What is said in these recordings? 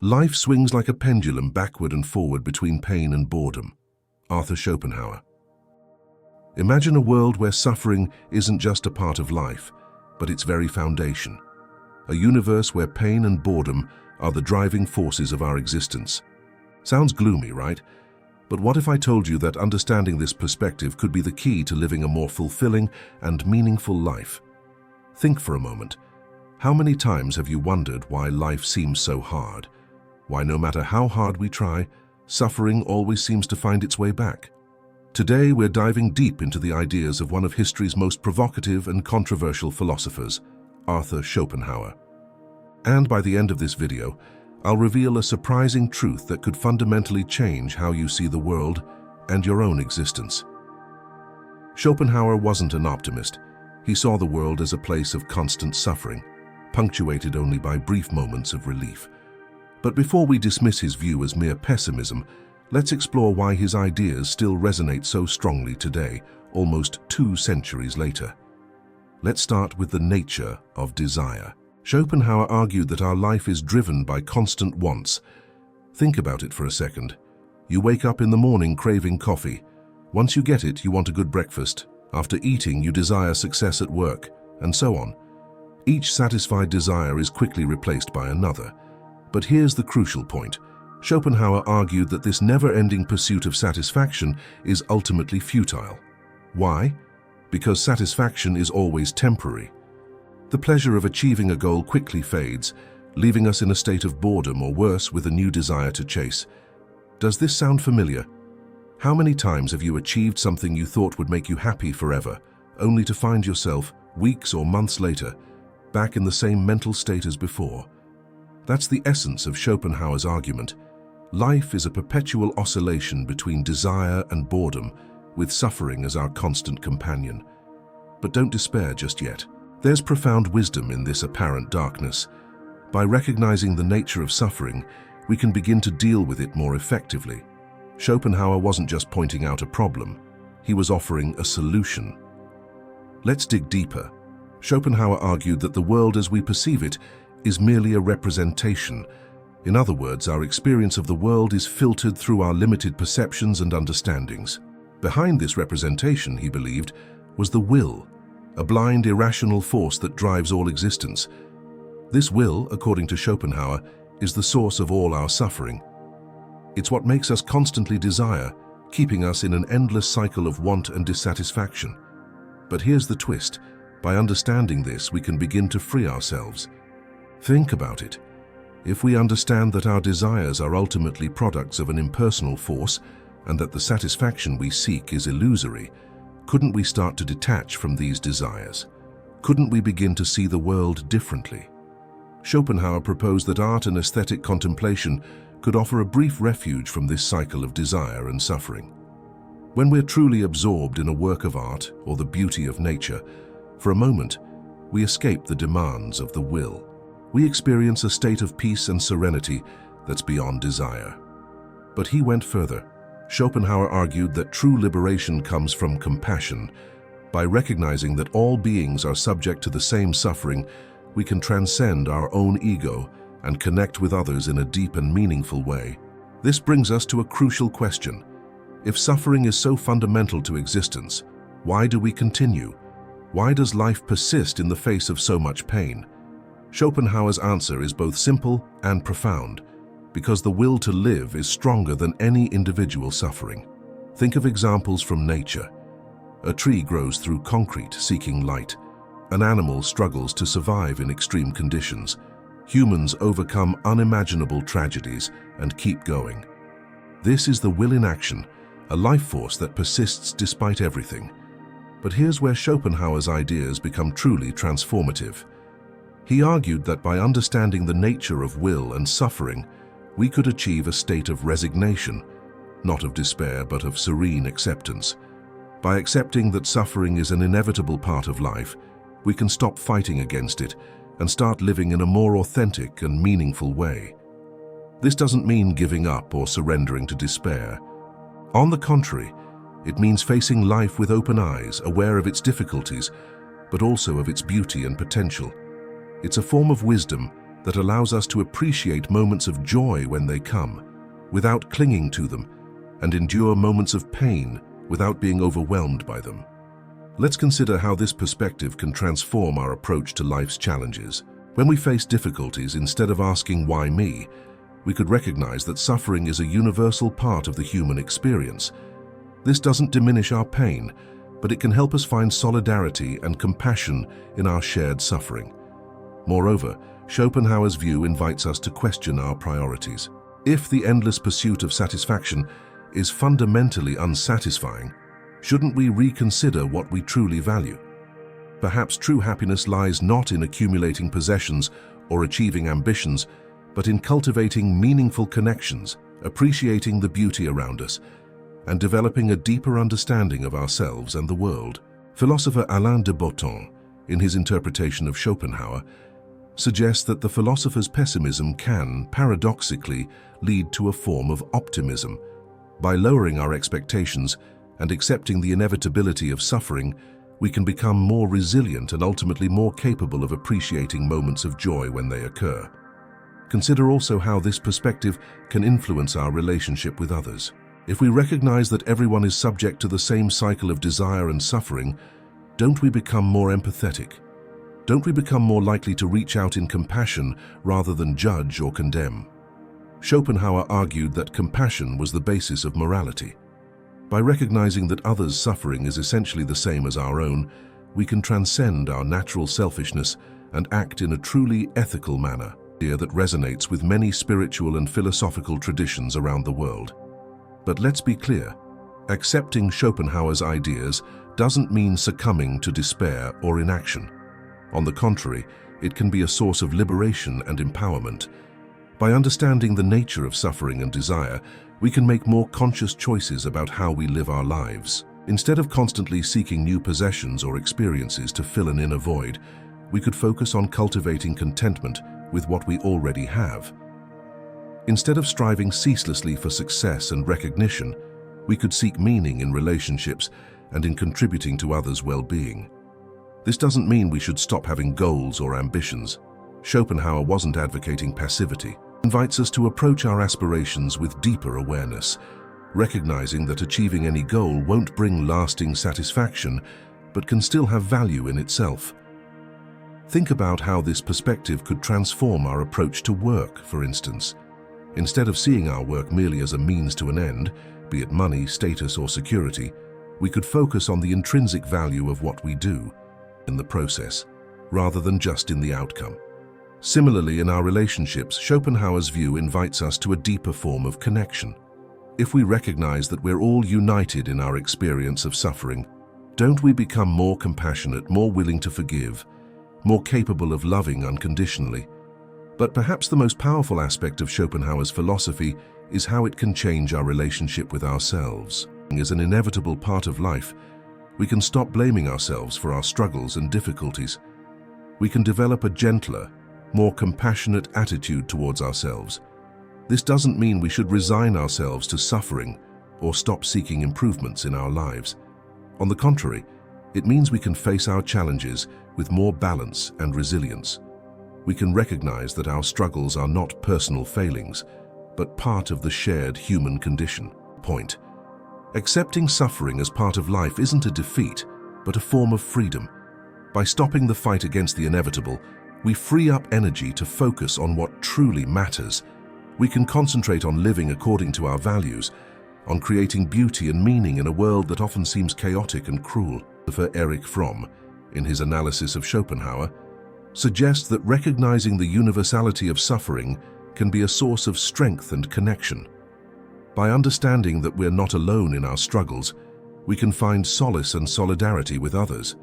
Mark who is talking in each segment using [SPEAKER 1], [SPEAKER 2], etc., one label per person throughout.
[SPEAKER 1] Life swings like a pendulum backward and forward between pain and boredom. Arthur Schopenhauer. Imagine a world where suffering isn't just a part of life, but its very foundation. A universe where pain and boredom are the driving forces of our existence. Sounds gloomy, right? But what if I told you that understanding this perspective could be the key to living a more fulfilling and meaningful life? Think for a moment. How many times have you wondered why life seems so hard? Why no matter how hard we try, suffering always seems to find its way back? Today we're diving deep into the ideas of one of history's most provocative and controversial philosophers, Arthur Schopenhauer. And by the end of this video, I'll reveal a surprising truth that could fundamentally change how you see the world and your own existence. Schopenhauer wasn't an optimist. He saw the world as a place of constant suffering, punctuated only by brief moments of relief. But before we dismiss his view as mere pessimism, let's explore why his ideas still resonate so strongly today, almost 2 centuries later. Let's start with the nature of desire. Schopenhauer argued that our life is driven by constant wants. Think about it for a second. You wake up in the morning craving coffee. Once you get it, you want a good breakfast. After eating, you desire success at work, and so on. Each satisfied desire is quickly replaced by another. But here's the crucial point. Schopenhauer argued that this never-ending pursuit of satisfaction is ultimately futile. Why? Because satisfaction is always temporary. The pleasure of achieving a goal quickly fades, leaving us in a state of boredom or worse, with a new desire to chase. Does this sound familiar? How many times have you achieved something you thought would make you happy forever, only to find yourself, weeks or months later, back in the same mental state as before? That's the essence of Schopenhauer's argument. Life is a perpetual oscillation between desire and boredom, with suffering as our constant companion. But don't despair just yet. There's profound wisdom in this apparent darkness. By recognizing the nature of suffering, we can begin to deal with it more effectively. Schopenhauer wasn't just pointing out a problem, he was offering a solution. Let's dig deeper. Schopenhauer argued that the world as we perceive it is merely a representation. In other words, our experience of the world is filtered through our limited perceptions and understandings. Behind this representation, he believed, was the will, a blind, irrational force that drives all existence. This will, according to Schopenhauer, is the source of all our suffering. It's what makes us constantly desire, keeping us in an endless cycle of want and dissatisfaction. But here's the twist. By understanding this, we can begin to free ourselves. Think about it. If we understand that our desires are ultimately products of an impersonal force and that the satisfaction we seek is illusory, couldn't we start to detach from these desires? Couldn't we begin to see the world differently? Schopenhauer proposed that art and aesthetic contemplation could offer a brief refuge from this cycle of desire and suffering. When we're truly absorbed in a work of art or the beauty of nature, for a moment, we escape the demands of the will. We experience a state of peace and serenity that's beyond desire. But he went further. Schopenhauer argued that true liberation comes from compassion. By recognizing that all beings are subject to the same suffering, we can transcend our own ego and connect with others in a deep and meaningful way. This brings us to a crucial question. If suffering is so fundamental to existence, why do we continue? Why does life persist in the face of so much pain? Schopenhauer's answer is both simple and profound, because the will to live is stronger than any individual suffering. Think of examples from nature. A tree grows through concrete, seeking light. An animal struggles to survive in extreme conditions. Humans overcome unimaginable tragedies and keep going. This is the will in action, a life force that persists despite everything. But here's where Schopenhauer's ideas become truly transformative. He argued that by understanding the nature of will and suffering, we could achieve a state of resignation, not of despair but of serene acceptance. By accepting that suffering is an inevitable part of life, we can stop fighting against it and start living in a more authentic and meaningful way. This doesn't mean giving up or surrendering to despair. On the contrary, it means facing life with open eyes, aware of its difficulties, but also of its beauty and potential. It's a form of wisdom that allows us to appreciate moments of joy when they come, without clinging to them, and endure moments of pain without being overwhelmed by them. Let's consider how this perspective can transform our approach to life's challenges. When we face difficulties, instead of asking, "Why me?" we could recognize that suffering is a universal part of the human experience. This doesn't diminish our pain, but it can help us find solidarity and compassion in our shared suffering. Moreover, Schopenhauer's view invites us to question our priorities. If the endless pursuit of satisfaction is fundamentally unsatisfying, shouldn't we reconsider what we truly value? Perhaps true happiness lies not in accumulating possessions or achieving ambitions, but in cultivating meaningful connections, appreciating the beauty around us, and developing a deeper understanding of ourselves and the world. Philosopher Alain de Botton, in his interpretation of Schopenhauer, suggests that the philosopher's pessimism can, paradoxically, lead to a form of optimism. By lowering our expectations and accepting the inevitability of suffering, we can become more resilient and ultimately more capable of appreciating moments of joy when they occur. Consider also how this perspective can influence our relationship with others. If we recognize that everyone is subject to the same cycle of desire and suffering, don't we become more empathetic? Don't we become more likely to reach out in compassion rather than judge or condemn? Schopenhauer argued that compassion was the basis of morality. By recognizing that others' suffering is essentially the same as our own, we can transcend our natural selfishness and act in a truly ethical manner, that resonates with many spiritual and philosophical traditions around the world. But let's be clear, accepting Schopenhauer's ideas doesn't mean succumbing to despair or inaction. On the contrary, it can be a source of liberation and empowerment. By understanding the nature of suffering and desire, we can make more conscious choices about how we live our lives. Instead of constantly seeking new possessions or experiences to fill an inner void, we could focus on cultivating contentment with what we already have. Instead of striving ceaselessly for success and recognition, we could seek meaning in relationships and in contributing to others' well-being. This doesn't mean we should stop having goals or ambitions. Schopenhauer wasn't advocating passivity. He invites us to approach our aspirations with deeper awareness, recognizing that achieving any goal won't bring lasting satisfaction, but can still have value in itself. Think about how this perspective could transform our approach to work, for instance. Instead of seeing our work merely as a means to an end, be it money, status, or security, we could focus on the intrinsic value of what we do in the process, rather than just in the outcome. Similarly, in our relationships, Schopenhauer's view invites us to a deeper form of connection. If we recognize that we're all united in our experience of suffering, don't we become more compassionate, more willing to forgive, more capable of loving unconditionally? But perhaps the most powerful aspect of Schopenhauer's philosophy is how it can change our relationship with ourselves. As an inevitable part of life, we can stop blaming ourselves for our struggles and difficulties. We can develop a gentler, more compassionate attitude towards ourselves. This doesn't mean we should resign ourselves to suffering or stop seeking improvements in our lives. On the contrary, it means we can face our challenges with more balance and resilience. We can recognize that our struggles are not personal failings, but part of the shared human condition. Point. Accepting suffering as part of life isn't a defeat, but a form of freedom. By stopping the fight against the inevitable, we free up energy to focus on what truly matters. We can concentrate on living according to our values, on creating beauty and meaning in a world that often seems chaotic and cruel. Erich Fromm, in his analysis of Schopenhauer, suggests that recognizing the universality of suffering can be a source of strength and connection. By understanding that we're not alone in our struggles, we can find solace and solidarity with others.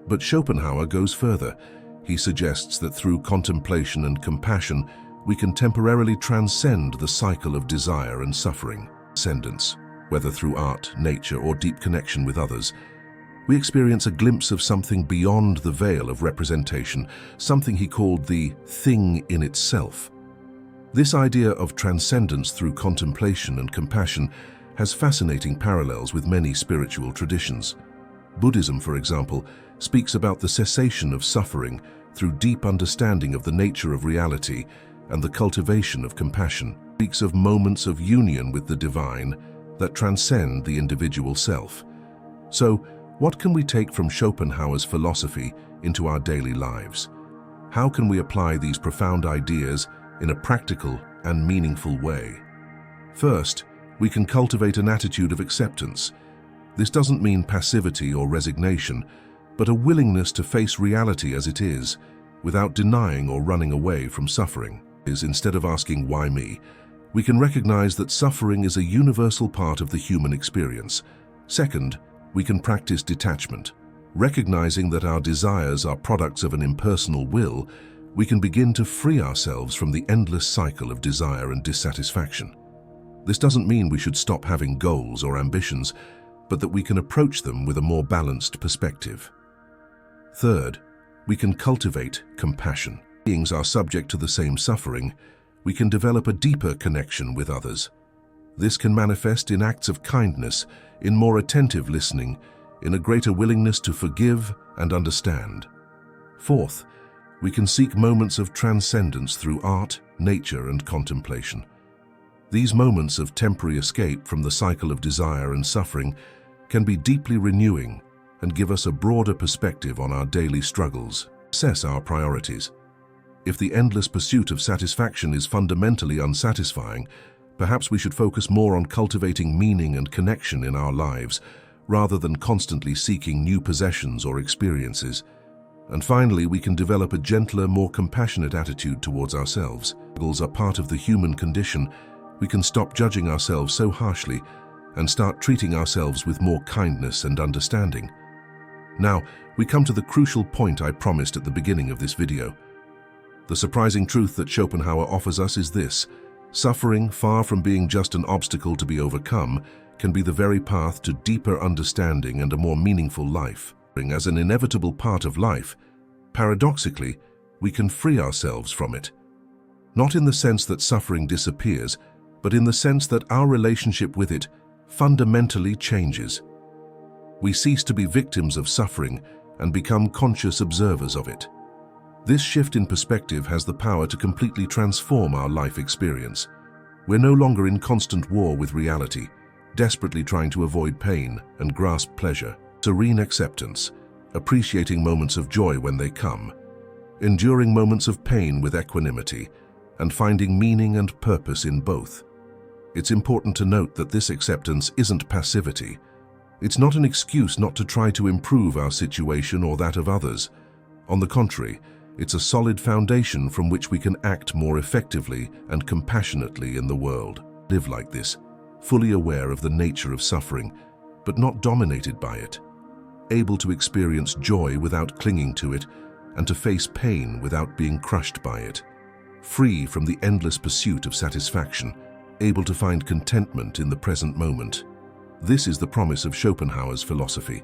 [SPEAKER 1] But Schopenhauer goes further. He suggests that through contemplation and compassion, we can temporarily transcend the cycle of desire and suffering. Transcendence, whether through art, nature, or deep connection with others, we experience a glimpse of something beyond the veil of representation, something he called the thing in itself. This idea of transcendence through contemplation and compassion has fascinating parallels with many spiritual traditions. Buddhism, for example, speaks about the cessation of suffering through deep understanding of the nature of reality and the cultivation of compassion. It speaks of moments of union with the divine that transcend the individual self. So, what can we take from Schopenhauer's philosophy into our daily lives? How can we apply these profound ideas in a practical and meaningful way? First, we can cultivate an attitude of acceptance. This doesn't mean passivity or resignation, but a willingness to face reality as it is, without denying or running away from suffering. Instead of asking, "Why me?" we can recognize that suffering is a universal part of the human experience. Second, we can practice detachment. Recognizing that our desires are products of an impersonal will, we can begin to free ourselves from the endless cycle of desire and dissatisfaction. This doesn't mean we should stop having goals or ambitions, but that we can approach them with a more balanced perspective. Third, we can cultivate compassion. Beings are subject to the same suffering. We can develop a deeper connection with others. This can manifest in acts of kindness, in more attentive listening, in a greater willingness to forgive and understand. Fourth, we can seek moments of transcendence through art, nature, and contemplation. These moments of temporary escape from the cycle of desire and suffering can be deeply renewing and give us a broader perspective on our daily struggles. Assess our priorities. If the endless pursuit of satisfaction is fundamentally unsatisfying, perhaps we should focus more on cultivating meaning and connection in our lives, rather than constantly seeking new possessions or experiences. And finally, we can develop a gentler, more compassionate attitude towards ourselves. Struggles are part of the human condition. We can stop judging ourselves so harshly and start treating ourselves with more kindness and understanding. Now, we come to the crucial point I promised at the beginning of this video. The surprising truth that Schopenhauer offers us is this: suffering, far from being just an obstacle to be overcome, can be the very path to deeper understanding and a more meaningful life. As an inevitable part of life, paradoxically, we can free ourselves from it. Not in the sense that suffering disappears, but in the sense that our relationship with it fundamentally changes. We cease to be victims of suffering and become conscious observers of it. This shift in perspective has the power to completely transform our life experience. We're no longer in constant war with reality, desperately trying to avoid pain and grasp pleasure. Serene acceptance, appreciating moments of joy when they come, enduring moments of pain with equanimity, and finding meaning and purpose in both. It's important to note that this acceptance isn't passivity. It's not an excuse not to try to improve our situation or that of others. On the contrary, it's a solid foundation from which we can act more effectively and compassionately in the world. Live like this, fully aware of the nature of suffering, but not dominated by it. Able to experience joy without clinging to it, and to face pain without being crushed by it. Free from the endless pursuit of satisfaction, able to find contentment in the present moment. This is the promise of Schopenhauer's philosophy.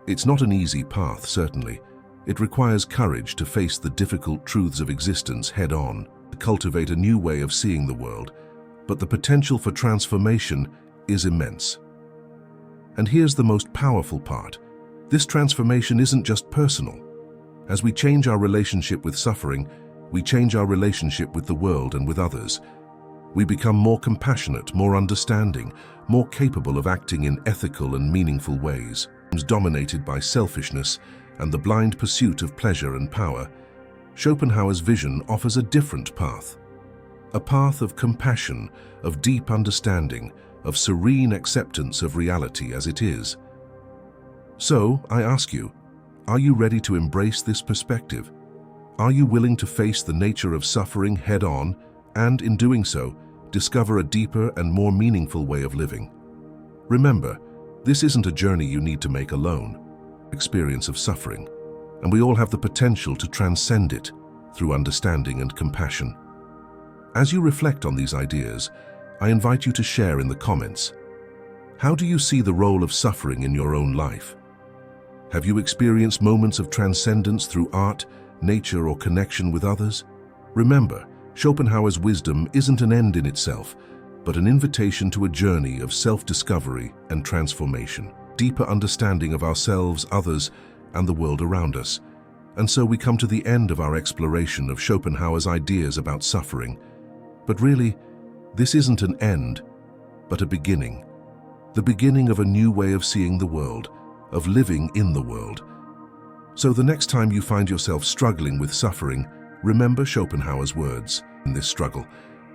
[SPEAKER 1] It's not an easy path, certainly. It requires courage to face the difficult truths of existence head-on, to cultivate a new way of seeing the world, but the potential for transformation is immense. And here's the most powerful part. This transformation isn't just personal. As we change our relationship with suffering, we change our relationship with the world and with others. We become more compassionate, more understanding, more capable of acting in ethical and meaningful ways. Dominated by selfishness and the blind pursuit of pleasure and power, Schopenhauer's vision offers a different path. A path of compassion, of deep understanding, of serene acceptance of reality as it is. So, I ask you, are you ready to embrace this perspective? Are you willing to face the nature of suffering head-on and, in doing so, discover a deeper and more meaningful way of living? Remember, this isn't a journey you need to make alone. Experience of suffering, and we all have the potential to transcend it through understanding and compassion. As you reflect on these ideas, I invite you to share in the comments. How do you see the role of suffering in your own life? Have you experienced moments of transcendence through art, nature, or connection with others? Remember, Schopenhauer's wisdom isn't an end in itself, but an invitation to a journey of self-discovery and transformation, deeper understanding of ourselves, others, and the world around us. And so we come to the end of our exploration of Schopenhauer's ideas about suffering. But really, this isn't an end, but a beginning. The beginning of a new way of seeing the world, of living in the world. So the next time you find yourself struggling with suffering, remember Schopenhauer's words in this struggle,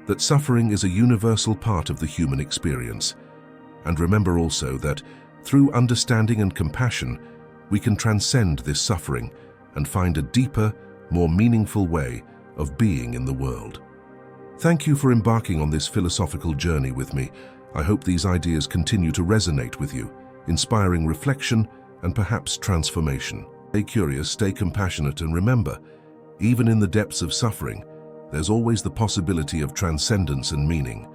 [SPEAKER 1] that suffering is a universal part of the human experience. And remember also that through understanding and compassion, we can transcend this suffering and find a deeper, more meaningful way of being in the world. Thank you for embarking on this philosophical journey with me. I hope these ideas continue to resonate with you, inspiring reflection and perhaps transformation. Stay curious, stay compassionate, and remember, even in the depths of suffering, there's always the possibility of transcendence and meaning.